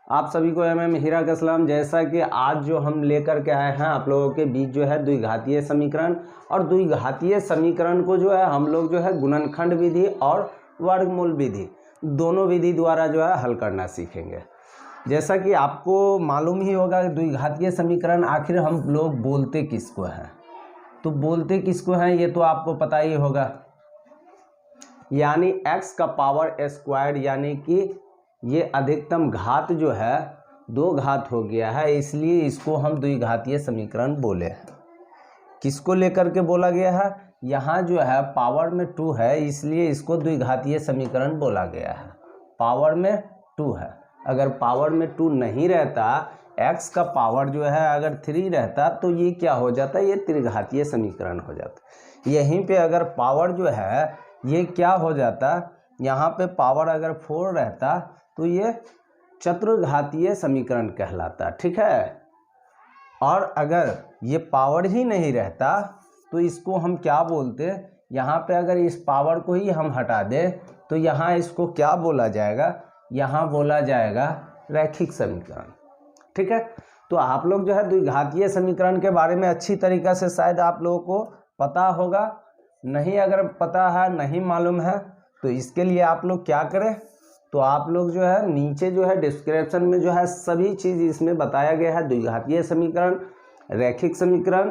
आप सभी को एमएम हीरा का सलाम। जैसा कि आज जो हम लेकर के आए हैं आप लोगों के बीच जो है द्विघातीय समीकरण, और द्विघातीय समीकरण को जो है हम लोग जो है गुणनखंड विधि और वर्गमूल विधि दोनों विधि द्वारा जो है हल करना सीखेंगे। जैसा कि आपको मालूम ही होगा द्विघातीय समीकरण आखिर हम लोग बोलते किसको हैं, तो बोलते किसको हैं ये तो आपको पता ही होगा, यानी x का पावर स्क्वायर, यानी कि ये अधिकतम घात जो है 2 घात हो गया है, इसलिए इसको हम द्विघातीय समीकरण बोले हैं। किसको लेकर के बोला गया है, यहाँ जो है पावर में 2 है इसलिए इसको द्विघातीय समीकरण बोला गया है। पावर में 2 है, अगर पावर में 2 नहीं रहता, x का पावर जो है अगर 3 रहता तो ये क्या हो जाता, ये त्रिघातीय समीकरण हो जाता। यहीं पे अगर पावर जो है ये क्या हो जाता, यहाँ पे पावर अगर 4 रहता तो ये चतुर्घातीय समीकरण कहलाता, ठीक है। और अगर ये पावर ही नहीं रहता तो इसको हम क्या बोलते, यहाँ पे अगर इस पावर को ही हम हटा दें तो यहाँ इसको क्या बोला जाएगा, यहाँ बोला जाएगा रैखिक समीकरण, ठीक है। तो आप लोग जो है द्विघातीय समीकरण के बारे में अच्छी तरीक़ा से शायद आप लोगों को पता होगा, नहीं अगर पता है, नहीं मालूम है तो इसके लिए आप लोग क्या करें, तो आप लोग जो है नीचे जो है डिस्क्रिप्शन में जो है सभी चीज़ इसमें बताया गया है। द्विघातीय समीकरण, रैखिक समीकरण,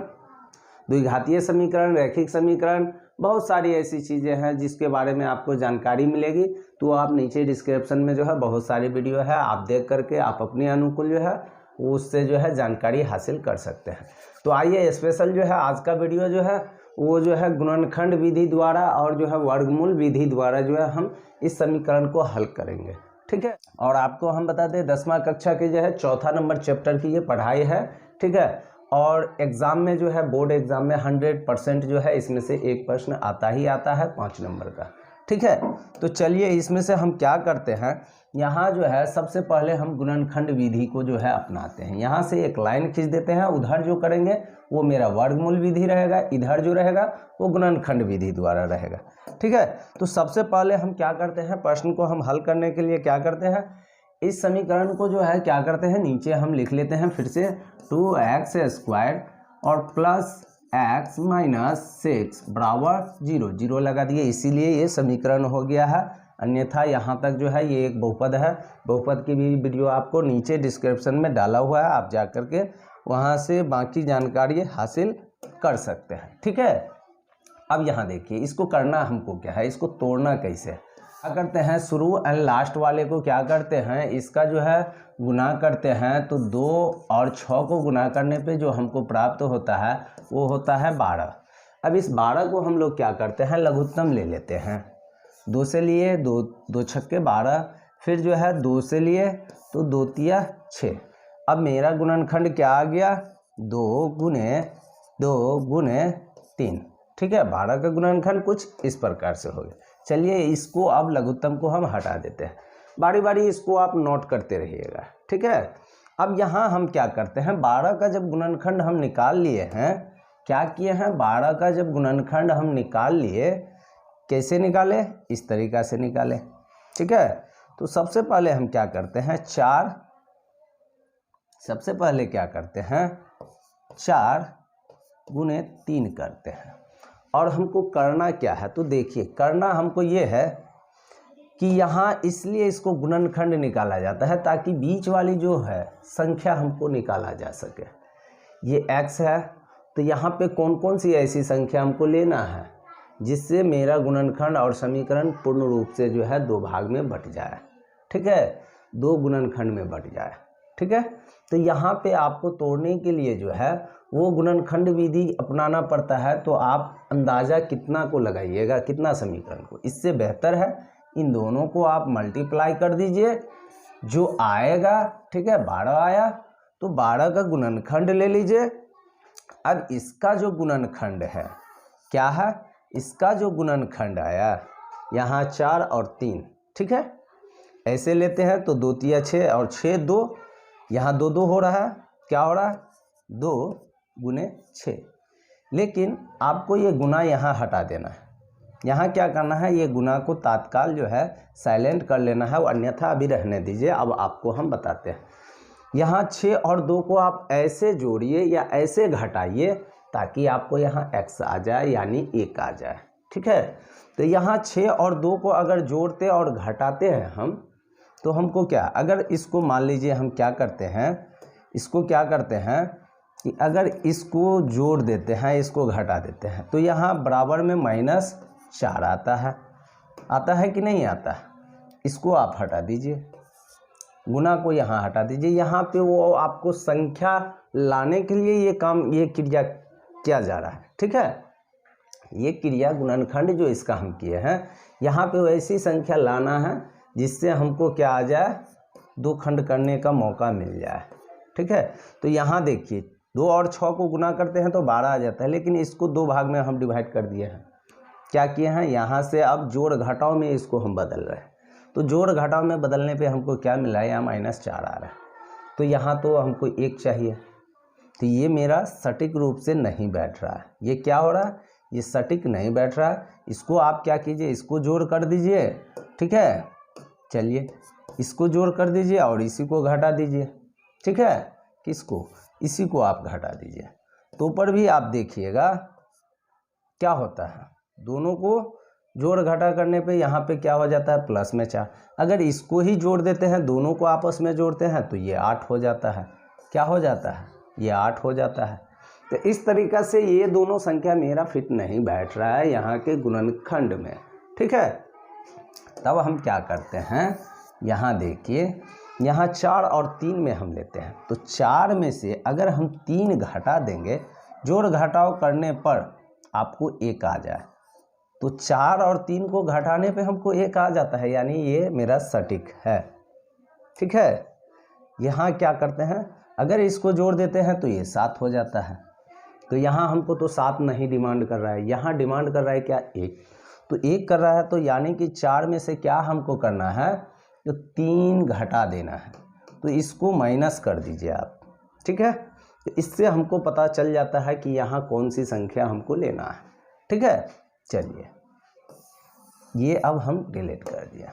द्विघातीय समीकरण, रैखिक समीकरण, बहुत सारी ऐसी चीज़ें हैं जिसके बारे में आपको जानकारी मिलेगी। तो आप नीचे डिस्क्रिप्शन में जो है बहुत सारी वीडियो है, आप देख करके आप अपने अनुकूल जो है उससे जो है जानकारी हासिल कर सकते हैं। तो आइए स्पेशल जो है आज का वीडियो जो है वो जो है गुणनखंड विधि द्वारा और जो है वर्गमूल विधि द्वारा जो है हम इस समीकरण को हल करेंगे, ठीक है। और आपको हम बता दें 10वां कक्षा के जो है 4था नंबर चैप्टर की ये पढ़ाई है, ठीक है। और एग्ज़ाम में जो है बोर्ड एग्ज़ाम में 100% जो है इसमें से एक प्रश्न आता ही आता है 5 नंबर का, ठीक है। तो चलिए इसमें से हम क्या करते हैं, यहाँ जो है सबसे पहले हम गुणनखंड विधि को जो है अपनाते हैं। यहाँ से एक लाइन खींच देते हैं, उधर जो करेंगे वो मेरा वर्गमूल विधि रहेगा, इधर जो रहेगा वो गुणनखंड विधि द्वारा रहेगा, ठीक है। तो सबसे पहले हम क्या करते हैं, प्रश्न को हम हल करने के लिए क्या करते हैं, इस समीकरण को जो है क्या करते हैं नीचे हम लिख लेते हैं फिर से 2x² और प्लस x माइनस 6 बराबर 0, 0 लगा दिए, इसीलिए ये समीकरण हो गया है। अन्यथा यहाँ तक जो है ये एक बहुपद है, बहुपद की भी वीडियो आपको नीचे डिस्क्रिप्शन में डाला हुआ है, आप जा कर के वहाँ से बाकी जानकारी हासिल कर सकते हैं, ठीक है। अब यहाँ देखिए इसको करना हमको क्या है, इसको तोड़ना कैसे, क्या करते हैं शुरू एंड लास्ट वाले को क्या करते हैं, इसका जो है गुना करते हैं। तो 2 और 6 को गुना करने पे जो हमको प्राप्त होता है वो होता है 12। अब इस 12 को हम लोग क्या करते हैं लघुत्तम ले लेते हैं, 2 से लिए 2 छक्के 12, फिर जो है 2 से लिए तो 2 तिया 6। अब मेरा गुणनखंड क्या आ गया, 2 गुने 3, ठीक है। 12 का गुणनखंड कुछ इस प्रकार से हो गया। चलिए इसको अब लघुत्तम को हम हटा देते हैं, बारी बारी इसको आप नोट करते रहिएगा, ठीक है। अब यहाँ हम क्या करते हैं, 12 का जब गुणनखंड हम निकाल लिए हैं, क्या किए हैं, 12 का जब गुणनखंड हम निकाल लिए, कैसे निकाले, इस तरीक़ा से निकाले, ठीक है। तो सबसे पहले हम क्या करते हैं 4 गुने 3 करते हैं। और हमको करना क्या है, तो देखिए करना हमको ये है कि यहाँ इसलिए इसको गुणनखंड निकाला जाता है ताकि बीच वाली जो है संख्या हमको निकाला जा सके। ये x है तो यहाँ पे कौन कौन सी ऐसी संख्या हमको लेना है जिससे मेरा गुणनखंड और समीकरण पूर्ण रूप से जो है 2 भाग में बट जाए, ठीक है, 2 गुणनखंड में बट जाए, ठीक है। तो यहाँ पे आपको तोड़ने के लिए जो है वो गुणनखंड विधि अपनाना पड़ता है। तो आप अंदाज़ा कितना को लगाइएगा, कितना समीकरण को, इससे बेहतर है इन दोनों को आप मल्टीप्लाई कर दीजिए, जो आएगा, ठीक है। 12 आया तो 12 का गुणनखंड ले लीजिए। अब इसका जो गुणनखंड है क्या है, इसका जो गुणनखंड आया यहाँ 4 और 3, ठीक है, ऐसे लेते हैं तो 2 तिया 6 और 6 2, यहाँ 2 2 हो रहा है, क्या हो रहा है 2 गुने 6। लेकिन आपको ये गुना यहाँ हटा देना है, यहाँ क्या करना है, ये गुना को तात्काल जो है साइलेंट कर लेना है, अन्यथा अभी रहने दीजिए। अब आपको हम बताते हैं। यहाँ 6 और 2 को आप ऐसे जोड़िए या ऐसे घटाइए ताकि आपको यहाँ x आ जाए, यानी 1 आ जाए। ठीक है, तो यहाँ 6 और 2 को अगर जोड़ते और घटाते हैं हम, तो हमको क्या, अगर इसको मान लीजिए हम क्या करते हैं, इसको क्या करते हैं कि अगर इसको जोड़ देते हैं, इसको घटा देते हैं, तो यहाँ बराबर में -4 आता है कि नहीं आता है। इसको आप हटा दीजिए, गुना को यहाँ हटा दीजिए। यहाँ पे वो आपको संख्या लाने के लिए ये क्रिया किया जा रहा है। ठीक है, ये क्रिया गुणनखंड जो इसका हम किए हैं, यहाँ पे वैसी संख्या लाना है जिससे हमको क्या आ जाए, 2 खंड करने का मौका मिल जाए। ठीक है, तो यहाँ देखिए 2 और 6 को गुना करते हैं तो 12 आ जाता है, लेकिन इसको 2 भाग में हम डिवाइड कर दिए हैं। क्या किए हैं, यहाँ से अब जोड़ घटाव में इसको हम बदल रहे हैं। तो जोड़ घटाव में बदलने पे हमको क्या मिला है, यहाँ -4 आ रहा है। तो यहाँ तो हमको 1 चाहिए, तो ये मेरा सटीक रूप से नहीं बैठ रहा है। ये क्या हो रहा है, ये सटीक नहीं बैठ रहा है। इसको आप क्या कीजिए, इसको जोड़ कर दीजिए। ठीक है, चलिए इसको जोड़ कर दीजिए और इसी को घटा दीजिए। ठीक है, किसको, इसी को आप घटा दीजिए। तो ऊपर भी आप देखिएगा क्या होता है, दोनों को जोड़ घटा करने पे यहाँ पे क्या हो जाता है, +4। अगर इसको ही जोड़ देते हैं, दोनों को आपस में जोड़ते हैं, तो ये 8 हो जाता है। क्या हो जाता है, ये 8 हो जाता है। तो इस तरीक़ा से ये दोनों संख्या मेरा फिट नहीं बैठ रहा है यहाँ के गुणनखंड में। ठीक है, तब हम क्या करते हैं, यहाँ देखिए, यहाँ 4 और 3 में हम लेते हैं। तो 4 में से अगर हम 3 घटा देंगे, जोड़ घटाव करने पर आपको 1 आ जाए, तो 4 और 3 को घटाने पे हमको 1 आ जाता है, यानी ये मेरा सटीक है। ठीक है, यहाँ क्या करते हैं, अगर इसको जोड़ देते हैं तो ये 7 हो जाता है। तो यहाँ हमको तो 7 नहीं डिमांड कर रहा है, यहाँ डिमांड कर रहा है क्या, 1। तो 1 कर रहा है, तो यानी कि 4 में से क्या हमको करना है, तो 3 घटा देना है। तो इसको माइनस कर दीजिए आप। ठीक है, तो इससे हमको पता चल जाता है कि यहाँ कौन सी संख्या हमको लेना है। ठीक है, चलिए ये अब हम डिलीट कर दिया।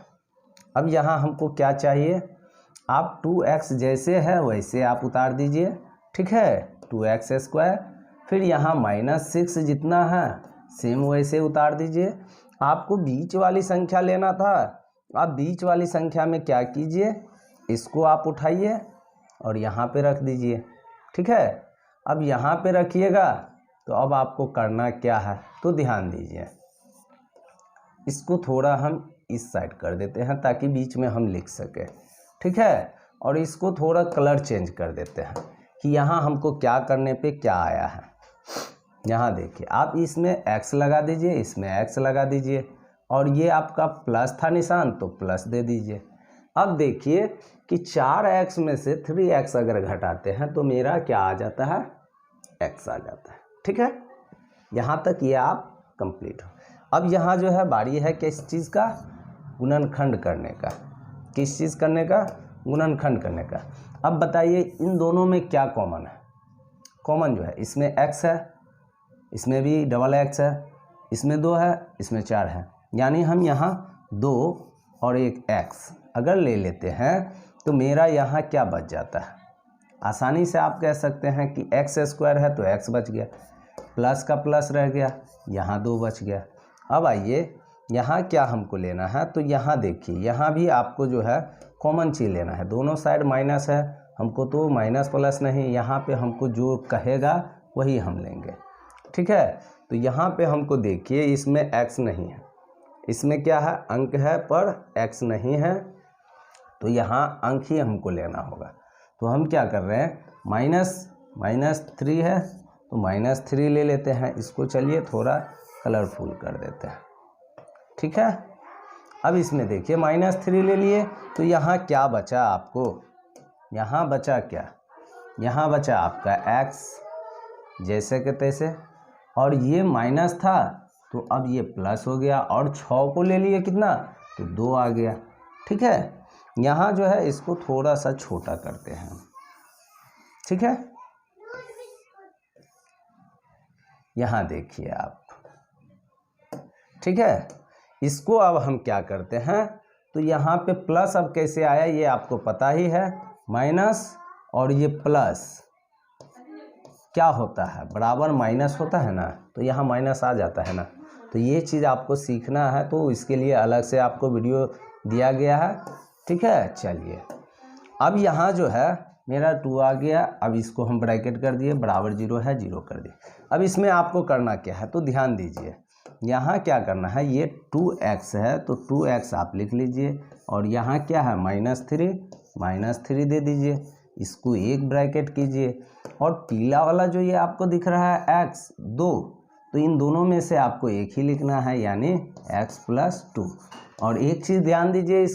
अब यहाँ हमको क्या चाहिए, आप 2x जैसे है वैसे आप उतार दीजिए। ठीक है, 2x², फिर यहाँ -6 जितना है सेम वैसे उतार दीजिए। आपको बीच वाली संख्या लेना था, आप बीच वाली संख्या में क्या कीजिए, इसको आप उठाइए और यहाँ पे रख दीजिए। ठीक है, अब यहाँ पे रखिएगा, तो अब आपको करना क्या है, तो ध्यान दीजिए, इसको थोड़ा हम इस साइड कर देते हैं ताकि बीच में हम लिख सकें। ठीक है, और इसको थोड़ा कलर चेंज कर देते हैं कि यहाँ हमको क्या करने पे क्या आया है। यहाँ देखिए, आप इसमें x लगा दीजिए, इसमें x लगा दीजिए, और ये आपका प्लस था निशान, तो प्लस दे दीजिए। अब देखिए कि 4x में से 3x अगर घटाते हैं तो मेरा क्या आ जाता है, x आ जाता है। ठीक है, यहाँ तक ये आप कंप्लीट हो। अब यहाँ जो है बारी है किस चीज़ का, गुणनखंड करने का। किस चीज़ करने का, गुणनखंड करने का। अब बताइए इन दोनों में क्या कॉमन है, कॉमन जो है इसमें x है, इसमें भी XX है, इसमें 2 है, इसमें 4 है, यानी हम यहाँ 2 और एक x अगर ले लेते हैं तो मेरा यहाँ क्या बच जाता है। आसानी से आप कह सकते हैं कि x² है तो x बच गया, प्लस का प्लस रह गया, यहाँ 2 बच गया। अब आइए यहाँ क्या हमको लेना है, तो यहाँ देखिए, यहाँ भी आपको जो है कॉमन चीज़ लेना है। दोनों साइड माइनस है, हमको तो माइनस प्लस नहीं, यहाँ पे हमको जो कहेगा वही हम लेंगे। ठीक है, तो यहाँ पे हमको देखिए इसमें x नहीं है, इसमें क्या है, अंक है पर x नहीं है, तो यहाँ अंक ही हमको लेना होगा। तो हम क्या कर रहे हैं, -3 है तो -3 ले लेते हैं। इसको चलिए थोड़ा कलरफुल कर देते हैं। ठीक है, अब इसमें देखिए -3 ले लिए, तो यहाँ क्या बचा आपको, यहाँ बचा क्या, यहाँ बचा आपका x जैसे के तैसे, और ये माइनस था तो अब ये प्लस हो गया, और 6 को ले लिए कितना, तो 2 आ गया। ठीक है, यहाँ जो है इसको थोड़ा सा छोटा करते हैं। ठीक है, यहाँ देखिए आप, ठीक है। इसको अब हम क्या करते हैं, तो यहाँ पे प्लस अब कैसे आया ये आपको पता ही है, माइनस और ये प्लस क्या होता है, बराबर माइनस होता है ना, तो यहाँ माइनस आ जाता है ना। तो ये चीज़ आपको सीखना है, तो इसके लिए अलग से आपको वीडियो दिया गया है, ठीक है। चलिए अब यहाँ जो है मेरा 2 आ गया, अब इसको हम ब्रैकेट कर दिए, बराबर 0 है, 0 कर दिए। अब इसमें आपको करना क्या है, तो ध्यान दीजिए, यहाँ क्या करना है, ये 2x है तो 2x आप लिख लीजिए, और यहाँ क्या है -3 दे दीजिए, इसको एक ब्रैकेट कीजिए, और पीला वाला जो ये आपको दिख रहा है x 2, तो इन दोनों में से आपको एक ही लिखना है, यानी x + 2। और एक चीज़ ध्यान दीजिए, इस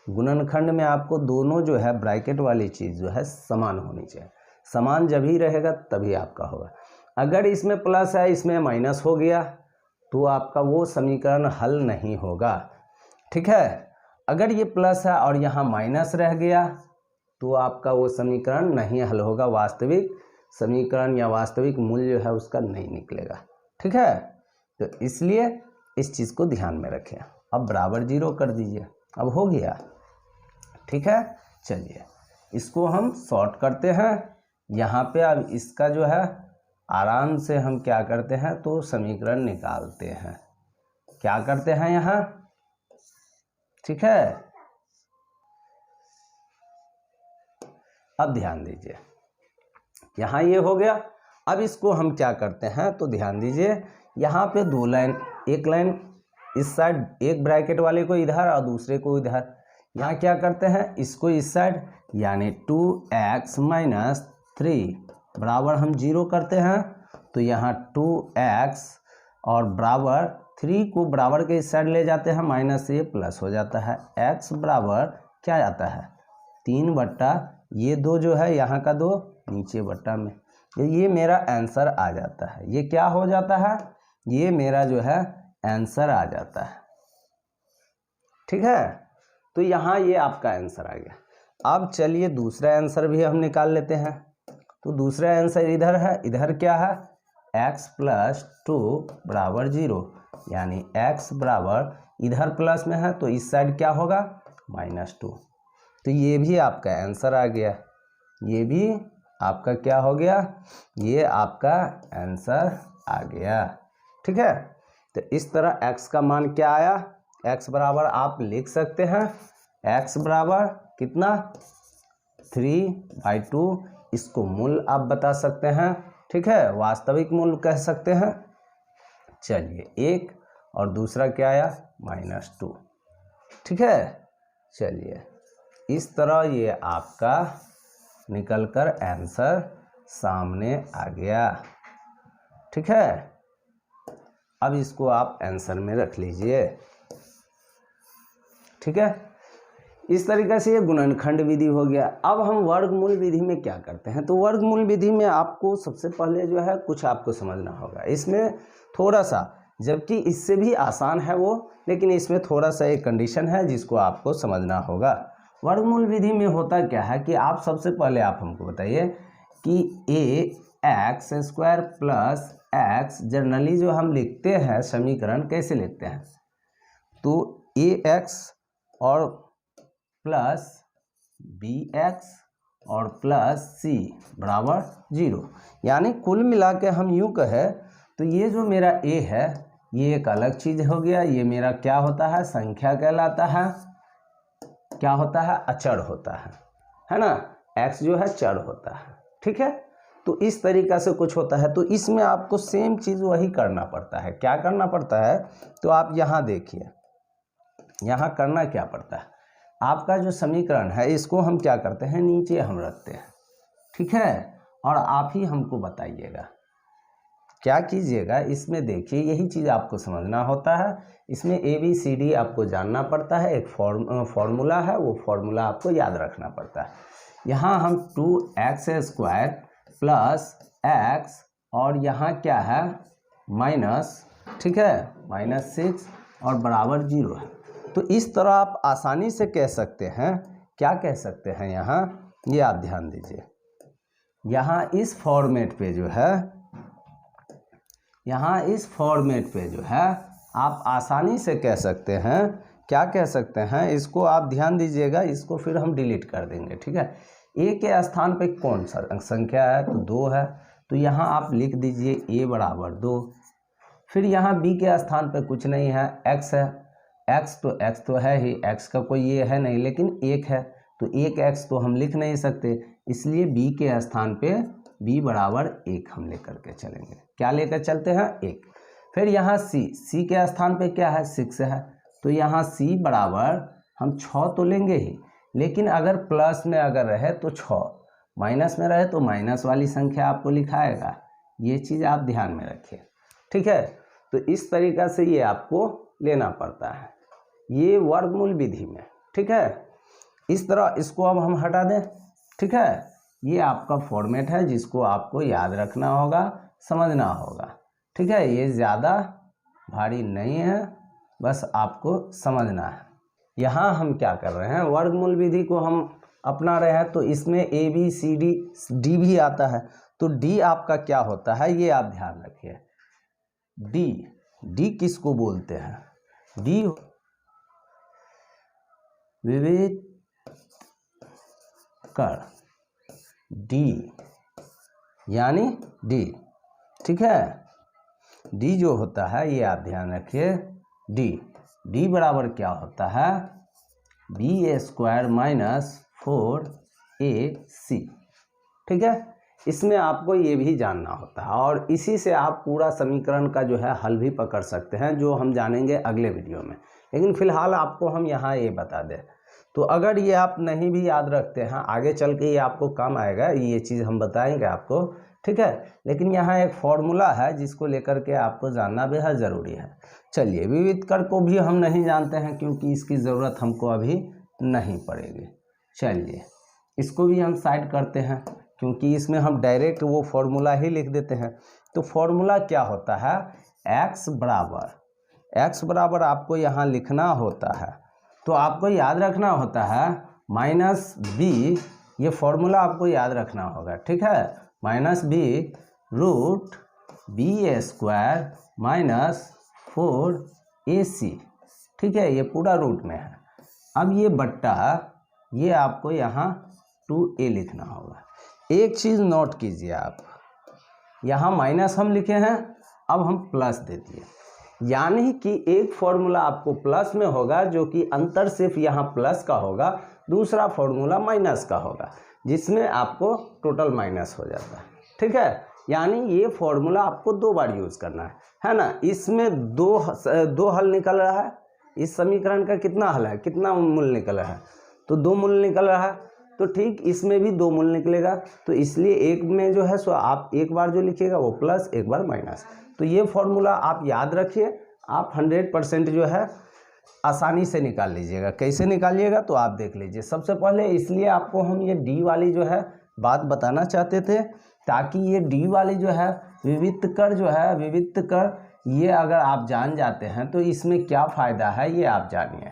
गुणनखंड में आपको दोनों जो है ब्रैकेट वाली चीज़ जो है समान होनी चाहिए, समान जब ही रहेगा तभी आपका होगा। अगर इसमें प्लस है इसमें माइनस हो गया तो आपका वो समीकरण हल नहीं होगा, ठीक है। अगर ये प्लस है और यहाँ माइनस रह गया तो आपका वो समीकरण नहीं हल होगा, वास्तविक समीकरण या वास्तविक मूल्य जो है उसका नहीं निकलेगा, ठीक है। तो इसलिए इस चीज़ को ध्यान में रखें। अब बराबर 0 कर दीजिए, अब हो गया, ठीक है। चलिए इसको हम सॉर्ट करते हैं यहाँ पे। अब इसका जो है आराम से हम क्या करते हैं, तो समीकरण निकालते हैं, क्या करते हैं यहाँ, ठीक है। अब ध्यान दीजिए, यहाँ ये हो गया। अब इसको हम क्या करते हैं, तो ध्यान दीजिए, यहाँ पे 2 लाइन, एक लाइन इस साइड, एक ब्रैकेट वाले को इधर और दूसरे को इधर। यहाँ क्या करते हैं, इसको इस साइड, यानी 2x - 3 बराबर हम 0 करते हैं, तो यहाँ 2x और बराबर 3 को बराबर के इस साइड ले जाते हैं, माइनस ये प्लस हो जाता है, x बराबर क्या आता है 3 बट्टा ये 2 जो है यहाँ का 2 नीचे बट्टा में, ये मेरा आंसर आ जाता है। ये क्या हो जाता है, ये मेरा जो है आंसर आ जाता है, ठीक है। तो यहाँ ये आपका आंसर आ गया। अब चलिए दूसरा आंसर भी हम निकाल लेते हैं। तो दूसरा आंसर इधर है, इधर क्या है, x + 2 बराबर 0, यानी x बराबर इधर प्लस में है तो इस साइड क्या होगा -2। तो ये भी आपका आंसर आ गया, ये भी आपका क्या हो गया, ये आपका आंसर आ गया, ठीक है। तो इस तरह x का मान क्या आया, x बराबर आप लिख सकते हैं, x बराबर कितना 3/2, इसको मूल आप बता सकते हैं, ठीक है, वास्तविक मूल कह सकते हैं। चलिए एक और दूसरा क्या आया -2, ठीक है। चलिए इस तरह ये आपका निकलकर आंसर सामने आ गया, ठीक है। अब इसको आप आंसर में रख लीजिए, ठीक है। इस तरीके से ये गुणनखंड विधि हो गया। अब हम वर्गमूल विधि में क्या करते हैं, तो वर्गमूल विधि में आपको सबसे पहले जो है कुछ आपको समझना होगा। इसमें थोड़ा सा, जबकि इससे भी आसान है वो, लेकिन इसमें थोड़ा सा एक कंडीशन है जिसको आपको समझना होगा। वर्गमूल विधि में होता क्या है कि आप सबसे पहले आप हमको बताइए कि ax² + x जनरली जो हम लिखते हैं समीकरण कैसे लिखते हैं, तो ax और प्लस bx और प्लस c बराबर 0, यानी कुल मिला के हम यूँ कहें तो ये जो मेरा a है ये एक अलग चीज़ हो गया, ये मेरा क्या होता है, संख्या कहलाता है, क्या होता है, अचर होता है ना, x जो है चर होता है, ठीक है। तो इस तरीक़ा से कुछ होता है, तो इसमें आपको सेम चीज़ वही करना पड़ता है। क्या करना पड़ता है, तो आप यहाँ देखिए, यहाँ करना क्या पड़ता है, आपका जो समीकरण है इसको हम क्या करते हैं, नीचे हम रखते हैं, ठीक है, और आप ही हमको बताइएगा क्या कीजिएगा। इसमें देखिए यही चीज़ आपको समझना होता है, इसमें ABCD आपको जानना पड़ता है, एक फॉर्मूला है, वो फॉर्मूला आपको याद रखना पड़ता है। यहाँ हम 2x² + x और यहाँ क्या है माइनस, ठीक है, -6 और बराबर 0 है। तो इस तरह आप आसानी से कह सकते हैं, क्या कह सकते हैं, यहाँ ये आप ध्यान दीजिए, यहाँ इस फॉर्मेट पे जो है, यहाँ इस फॉर्मेट पे जो है आप आसानी से कह सकते हैं, क्या कह सकते हैं, इसको आप ध्यान दीजिएगा, इसको फिर हम डिलीट कर देंगे, ठीक है। ए के स्थान पे कौन सा संख्या है, तो 2 है, तो यहाँ आप लिख दीजिए a बराबर 2। फिर यहाँ b के स्थान पे कुछ नहीं है, x है, x तो है ही, x का कोई ये है नहीं, लेकिन 1 है, तो 1x तो हम लिख नहीं सकते, इसलिए b के स्थान पे b बराबर 1 हम लेकर के चलेंगे। क्या लेकर चलते हैं, 1। फिर यहाँ c के स्थान पे क्या है, 6 है, तो यहाँ c बराबर हम 6 तो लेंगे ही, लेकिन अगर प्लस में अगर रहे तो 6, माइनस में रहे तो माइनस वाली संख्या आपको लिखाएगा। ये चीज़ आप ध्यान में रखिए, ठीक है। तो इस तरीक़ा से ये आपको लेना पड़ता है, ये वर्गमूल विधि में, ठीक है। इस तरह इसको अब हम हटा दें, ठीक है। ये आपका फॉर्मेट है जिसको आपको याद रखना होगा, समझना होगा, ठीक है। ये ज़्यादा भारी नहीं है, बस आपको समझना है। यहाँ हम क्या कर रहे हैं, वर्गमूल विधि को हम अपना रहे हैं, तो इसमें A B C D D भी आता है, तो डी आपका क्या होता है ये आप ध्यान रखिए। डी किसको बोलते हैं, डी विविध कर, डी यानी डी, ठीक है। डी जो होता है ये आप ध्यान रखिए, डी बराबर क्या होता है, b² माइनस 4ac, ठीक है। इसमें आपको ये भी जानना होता है, और इसी से आप पूरा समीकरण का जो है हल भी पकड़ सकते हैं, जो हम जानेंगे अगले वीडियो में, लेकिन फिलहाल आपको हम यहाँ ये बता दें। तो अगर ये आप नहीं भी याद रखते हैं, आगे चल के ये आपको काम आएगा, ये चीज़ हम बताएंगे आपको, ठीक है। लेकिन यहाँ एक फॉर्मूला है जिसको लेकर के आपको जानना बेहद ज़रूरी है। चलिए, विविध कर को भी हम नहीं जानते हैं क्योंकि इसकी ज़रूरत हमको अभी नहीं पड़ेगी। चलिए, इसको भी हम साइड करते हैं क्योंकि इसमें हम डायरेक्ट वो फॉर्मूला ही लिख देते हैं। तो फॉर्मूला क्या होता है, x बराबर आपको यहाँ लिखना होता है, तो आपको याद रखना होता है माइनस बी, ये फॉर्मूला आपको याद रखना होगा, ठीक है। Minus B root b² minus 4ac, ठीक है, ये पूरा रूट में है। अब ये बट्टा, ये आपको यहाँ 2a लिखना होगा। एक चीज़ नोट कीजिए आप, यहाँ माइनस हम लिखे हैं, अब हम प्लस दे दिए, यानी कि एक फॉर्मूला आपको प्लस में होगा जो कि अंतर सिर्फ यहाँ प्लस का होगा, दूसरा फॉर्मूला माइनस का होगा जिसमें आपको टोटल माइनस हो जाता है, ठीक है। यानी ये फॉर्मूला आपको 2 बार यूज़ करना है ना। इसमें दो हल निकल रहा है, इस समीकरण का कितना हल है, कितना मूल निकल रहा है, तो 2 मूल निकल रहा है, तो ठीक इसमें भी 2 मूल निकलेगा। तो इसलिए एक में जो है सो आप एक बार जो लिखिएगा वो प्लस, एक बार माइनस। तो ये फॉर्मूला आप याद रखिए, आप 100% जो है आसानी से निकाल लीजिएगा। कैसे निकालिएगा तो आप देख लीजिए। सबसे पहले इसलिए आपको हम ये डी वाली जो है बात बताना चाहते थे, ताकि ये डी वाली जो है विविध कर ये अगर आप जान जाते हैं तो इसमें क्या फ़ायदा है ये आप जानिए।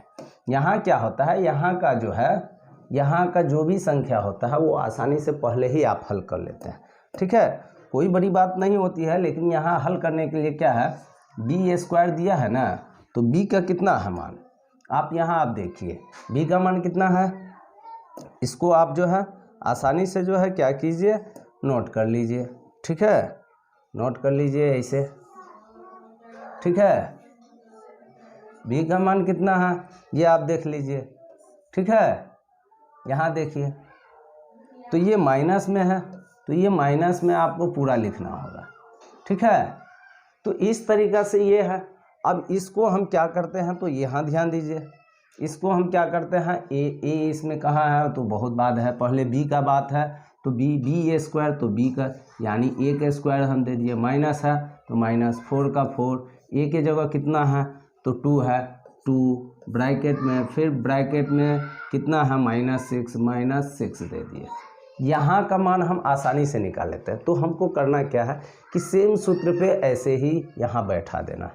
यहाँ क्या होता है, यहाँ का जो है, यहाँ का जो भी संख्या होता है वो आसानी से पहले ही आप हल कर लेते हैं, ठीक है। कोई बड़ी बात नहीं होती है, लेकिन यहाँ हल करने के लिए क्या है, b² दिया है ना, तो b का कितना है मान, आप यहाँ आप देखिए b का मान कितना है, इसको आप जो है आसानी से जो है क्या कीजिए, नोट कर लीजिए, ठीक है। नोट कर लीजिए ऐसे, ठीक है। b का मान कितना है ये आप देख लीजिए, ठीक है। यहाँ देखिए, तो ये माइनस में है, तो ये माइनस में आपको पूरा लिखना होगा, ठीक है। तो इस तरीक़ा से ये है। अब इसको हम क्या करते हैं, तो यहाँ ध्यान दीजिए, इसको हम क्या करते हैं, ए इसमें कहाँ है, तो बहुत बात है, पहले b का बात है, तो b² तो b का यानी a का स्क्वायर हम दे दिए, माइनस है तो माइनस 4 का 4, a के जगह कितना है तो 2 है, 2 ब्रैकेट में, फिर ब्रैकेट में कितना है माइनस 6 दे दिए। यहाँ का मान हम आसानी से निकाल लेते हैं। तो हमको करना क्या है कि सेम सूत्र पे ऐसे ही यहाँ बैठा देना,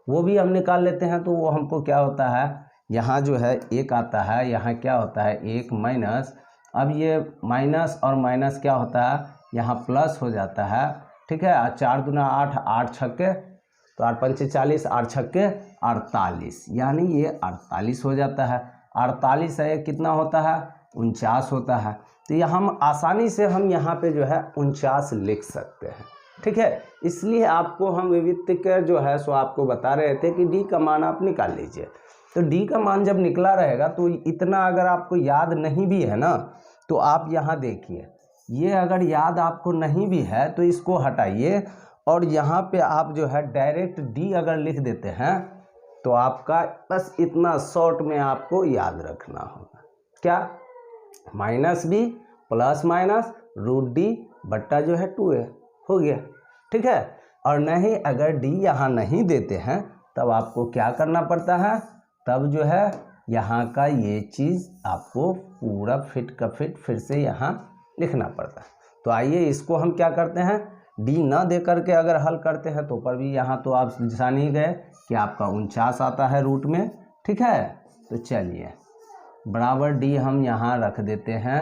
वो भी हम निकाल लेते हैं। तो वो हमको क्या होता है, यहाँ जो है 1 आता है, यहाँ क्या होता है 1 माइनस, अब ये माइनस और माइनस क्या होता है यहाँ प्लस हो जाता है, ठीक है। 4 दूना 8, 8 छक्के तो 8 पंचे 40, 8 छक्के 48, यानी ये 48 हो जाता है। 48 है कितना होता है, 49 होता है। तो ये हम आसानी से हम यहाँ पे जो है 49 लिख सकते हैं, ठीक है। इसलिए आपको हम विविधक जो है सो आपको बता रहे थे कि डी का मान आप निकाल लीजिए। तो डी का मान जब निकला रहेगा तो इतना अगर आपको याद नहीं भी है ना, तो आप यहाँ देखिए, ये अगर याद आपको नहीं भी है तो इसको हटाइए और यहाँ पे आप जो है डायरेक्ट डी अगर लिख देते हैं तो आपका बस इतना शॉर्ट में आपको याद रखना होगा, क्या, minus B plus minus root D बट्टा जो है 2a हो गया, ठीक है। और नहीं अगर डी यहाँ नहीं देते हैं तब आपको क्या करना पड़ता है, तब जो है यहाँ का ये चीज़ आपको पूरा फिट का फिट फिर से यहाँ लिखना पड़ता है। तो आइए इसको हम क्या करते हैं, डी ना दे करके अगर हल करते हैं तो पर भी यहाँ तो आप जान ही गए कि आपका 49 आता है रूट में, ठीक है। तो चलिए बराबर डी हम यहाँ रख देते हैं,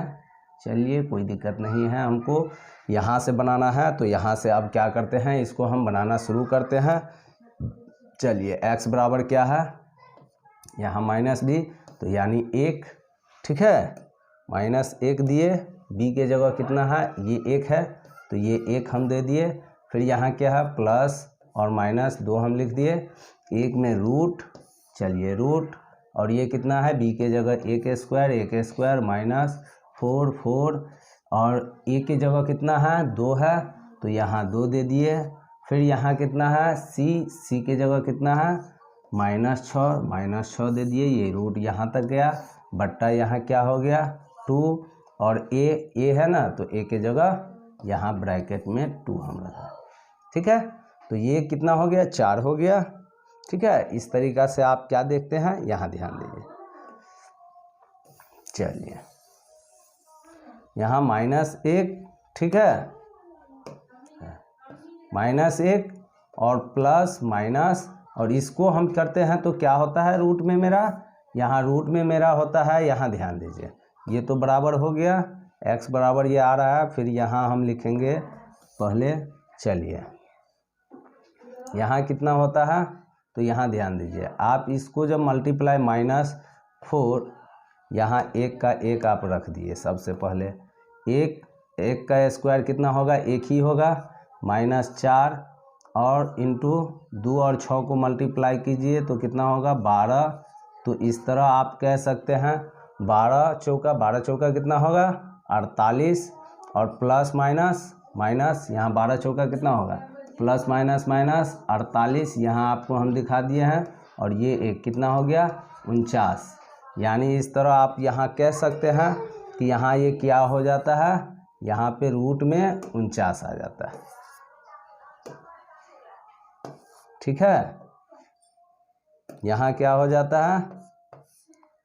चलिए कोई दिक्कत नहीं है, हमको यहाँ से बनाना है तो यहाँ से अब क्या करते हैं, इसको हम बनाना शुरू करते हैं। चलिए x बराबर क्या है, यहाँ माइनस बी तो यानी 1, ठीक है, -1 दिए, b के जगह कितना है, ये 1 है तो ये 1 हम दे दिए। फिर यहाँ क्या है, प्लस और माइनस 2 हम लिख दिए, 1 में रूट, चलिए रूट, और ये कितना है, b के जगह a के स्क्वायर माइनस 4 और a के जगह कितना है, 2 है तो यहाँ 2 दे दिए। फिर यहाँ कितना है, c के जगह कितना है, -6 दे दिए, ये रूट यहाँ तक गया, बट्टा यहाँ क्या हो गया 2 और a है ना तो a के जगह यहाँ ब्रैकेट में 2 हम रखा, ठीक है। तो ये कितना हो गया, 4 हो गया, ठीक है। इस तरीक़ा से आप क्या देखते हैं, यहाँ ध्यान दीजिए। चलिए यहाँ -1, ठीक है, -1 और प्लस माइनस, और इसको हम करते हैं तो क्या होता है रूट में मेरा, यहाँ रूट में मेरा होता है, यहाँ ध्यान दीजिए, ये तो बराबर हो गया, x बराबर ये आ रहा है। फिर यहाँ हम लिखेंगे पहले, चलिए यहाँ कितना होता है, तो यहाँ ध्यान दीजिए, आप इसको जब मल्टीप्लाई -4, यहाँ 1 का 1 आप रख दिए, सबसे पहले 1 का स्क्वायर कितना होगा, 1 ही होगा, -4 और इंटू 2 और 6 को मल्टीप्लाई कीजिए तो कितना होगा 12। तो इस तरह आप कह सकते हैं 12 चौका कितना होगा 48, और प्लस माइनस यहाँ 12 चौका कितना होगा, प्लस माइनस 48, यहाँ आपको हम दिखा दिए हैं, और ये एक कितना हो गया 49। यानी इस तरह आप यहाँ कह सकते हैं कि यहाँ ये क्या हो जाता है, यहाँ पे रूट में 49 आ जाता है, ठीक है। यहाँ क्या हो जाता है,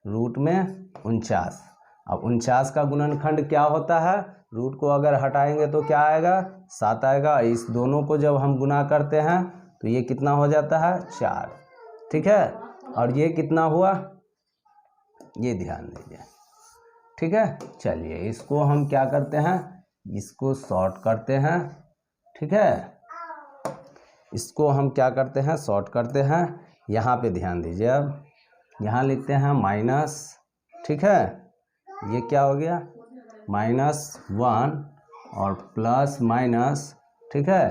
रूट में 49। अब 49 का गुणनखंड क्या होता है, रूट को अगर हटाएंगे तो क्या आएगा, 7 आएगा। इस दोनों को जब हम गुना करते हैं तो ये कितना हो जाता है 4, ठीक है। और ये कितना हुआ, ये ध्यान दीजिए, ठीक है। चलिए इसको हम क्या करते हैं, इसको सॉर्ट करते हैं, ठीक है। इसको हम क्या करते हैं, सॉर्ट करते हैं। यहाँ पे ध्यान दीजिए, अब यहाँ लिखते हैं माइनस, ठीक है, ये क्या हो गया -1 और प्लस माइनस, ठीक है,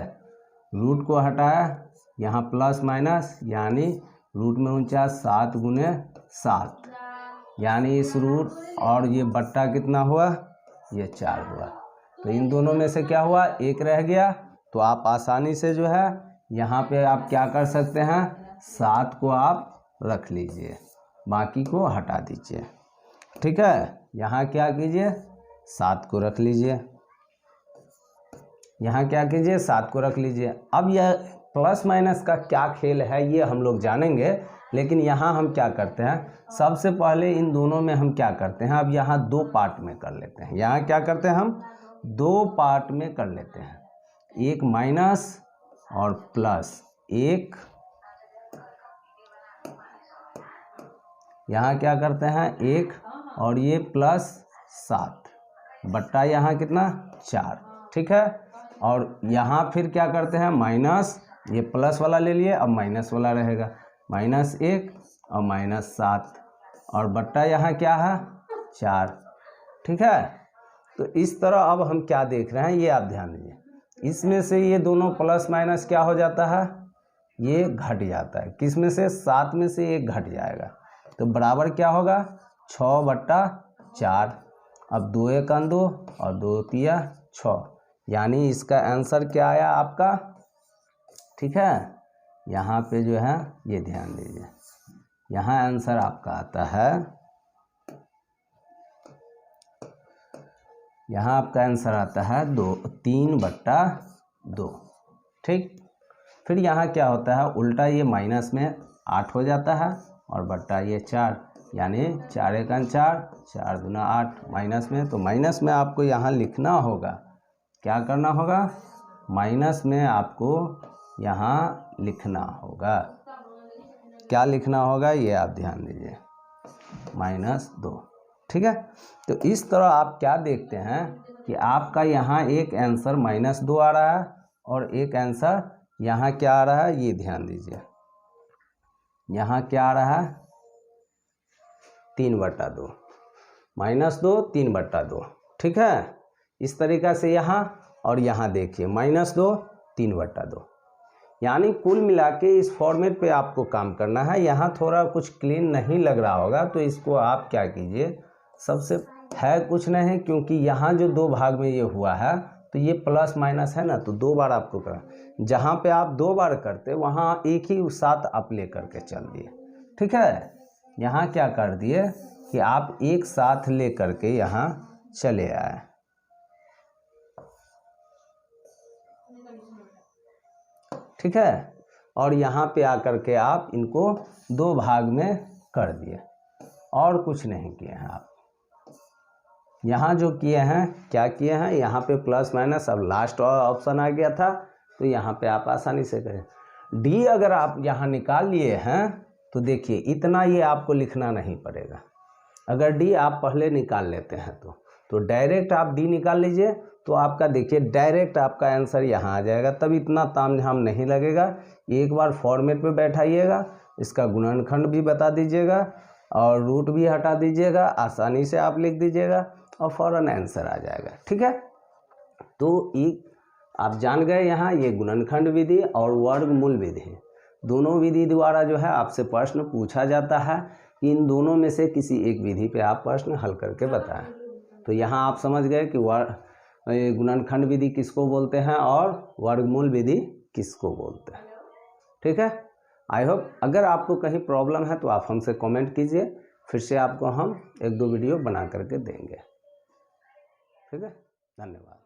रूट को हटाया, यहाँ प्लस माइनस, यानी रूट में 49, 7 गुने 7, यानी इस रूट और ये बट्टा कितना हुआ, ये 4 हुआ। तो इन दोनों में से क्या हुआ, 1 रह गया। तो आप आसानी से जो है यहाँ पे आप क्या कर सकते हैं, 7 को आप रख लीजिए, बाकी को हटा दीजिए, ठीक है। यहाँ क्या कीजिए, 7 को रख लीजिए, यहाँ क्या कीजिए, 7 को रख लीजिए। अब यह प्लस माइनस का क्या खेल है ये हम लोग जानेंगे, लेकिन यहाँ हम क्या करते हैं, सबसे पहले इन दोनों में हम क्या करते हैं, अब यहाँ 2 पार्ट में कर लेते हैं। यहाँ क्या करते हैं, हम 2 पार्ट में कर लेते हैं, एक माइनस और प्लस 1, यहाँ क्या करते हैं 1 और ये प्लस 7 बट्टा यहाँ कितना 4, ठीक है। और यहाँ फिर क्या करते हैं माइनस ये प्लस वाला ले लिए, अब माइनस वाला रहेगा, -1 और -7 और बट्टा यहाँ क्या है 4। ठीक है, तो इस तरह अब हम क्या देख रहे हैं ये आप ध्यान दीजिए, इसमें से ये दोनों प्लस माइनस क्या हो जाता है, ये घट जाता है। किस में से, 7 में से 1 घट जाएगा, तो बराबर क्या होगा 6/4। अब 2 1 2 और 2 3 6, यानी इसका आंसर क्या आया आपका। ठीक है, यहाँ पे जो है ये ध्यान दीजिए, यहाँ आंसर आपका आता है, यहाँ आपका आंसर आता है 3/2। ठीक, फिर यहाँ क्या होता है उल्टा, ये माइनस में 8 हो जाता है और बट्टा ये 4, यानी 4 1 4, 4 2 8 माइनस में, तो माइनस में आपको यहाँ लिखना होगा, क्या करना होगा, माइनस में आपको यहाँ लिखना होगा, क्या लिखना होगा ये आप ध्यान दीजिए, -2। ठीक है, तो इस तरह आप क्या देखते हैं कि आपका यहाँ एक आंसर -2 आ रहा है और एक आंसर यहाँ क्या आ रहा है, ये ध्यान दीजिए, यहाँ क्या आ रहा है 3/2, -2 3/2। ठीक है, इस तरीक़ा से यहाँ, और यहाँ देखिए -2 3/2, यानी कुल मिला के इस फॉर्मेट पे आपको काम करना है। यहाँ थोड़ा कुछ क्लीन नहीं लग रहा होगा, तो इसको आप क्या कीजिए, सबसे है कुछ नहीं, क्योंकि यहाँ जो 2 भाग में ये हुआ है, तो ये प्लस माइनस है ना, तो 2 बार आपको करना, जहाँ पे आप 2 बार करते वहाँ एक ही साथ आप ले करके चल दिए। ठीक है, यहाँ क्या कर दिए कि आप एक साथ ले करके यहाँ चले आए। ठीक है, और यहाँ पे आकर के आप इनको 2 भाग में कर दिए और कुछ नहीं किए हैं आप। यहाँ जो किए हैं, क्या किए हैं, यहाँ पे प्लस माइनस, अब लास्ट ऑप्शन आ गया था, तो यहाँ पे आप आसानी से करें। डी अगर आप यहाँ निकाल लिए हैं तो देखिए इतना ये आपको लिखना नहीं पड़ेगा। अगर डी आप पहले निकाल लेते हैं तो डायरेक्ट आप डी निकाल लीजिए, तो आपका देखिए डायरेक्ट आपका आंसर यहाँ आ जाएगा, तब इतना तामझाम नहीं लगेगा। एक बार फॉर्मेट पे बैठाइएगा, इसका गुणनखंड भी बता दीजिएगा और रूट भी हटा दीजिएगा, आसानी से आप लिख दीजिएगा और फ़ौरन आंसर आ जाएगा। ठीक है, तो एक आप जान गए यहाँ ये गुणनखंड विधि और वर्गमूल विधि, दोनों विधि द्वारा जो है आपसे प्रश्न पूछा जाता है कि इन दोनों में से किसी एक विधि पे आप प्रश्न हल करके बताएं। तो यहाँ आप समझ गए कि गुणनखंड विधि किसको बोलते हैं और वर्गमूल विधि किसको बोलते हैं। ठीक है, आई होप अगर आपको कहीं प्रॉब्लम है तो आप हमसे कमेंट कीजिए, फिर से आपको हम 1-2 वीडियो बना करके देंगे। ठीक है, धन्यवाद।